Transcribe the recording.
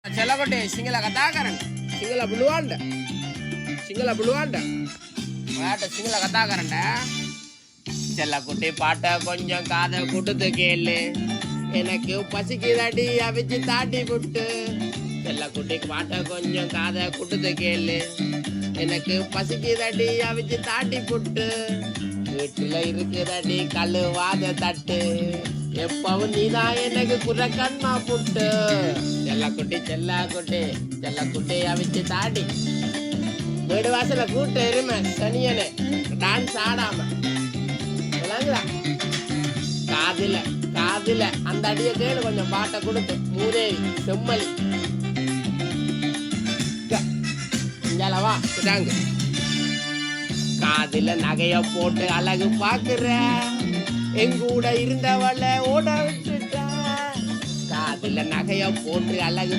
చెల్లగొట్టే సింగల కథాకరణ సింగల బులువాండ பாட்ட சிங்கள கத்தாக்காரண்ட செல்லக்குட்டி பாட்ட கொஞ்சம் காதை கூட்டத்து கேளு எனக்கு பசிக்குதாடி அவிச்சு தாட்டி புட்டு செல்லக்குட்டி பாட்ட கொஞ்சம் காதை கூட்டத்து கேளு எனக்கு பசிக்குதாடி அவிச்சு தாட்டி புட்டு வீட்டுல இருக்குதாடி கல்லு வாத தட்டு எப்பவும் நீதான் எனக்கு குறக்கண்ணா புட்டு செல்லக்குட்டி அவிச்சு தாடி வீடு வாசல கூட்ட எருமை தனியனே டான்ஸ் ஆடாம காதுல அந்த அடிய கேளு கொஞ்சம் பாட்டை கொடுத்து மூதேவி செம்மலி இங்கலவா விட்டாங்க காதுல நகைய போட்டு அழகு பாக்குற எங்கூட இருந்தவள ஓட விட்டுட்ட காதுல நகைய போட்டு அழகு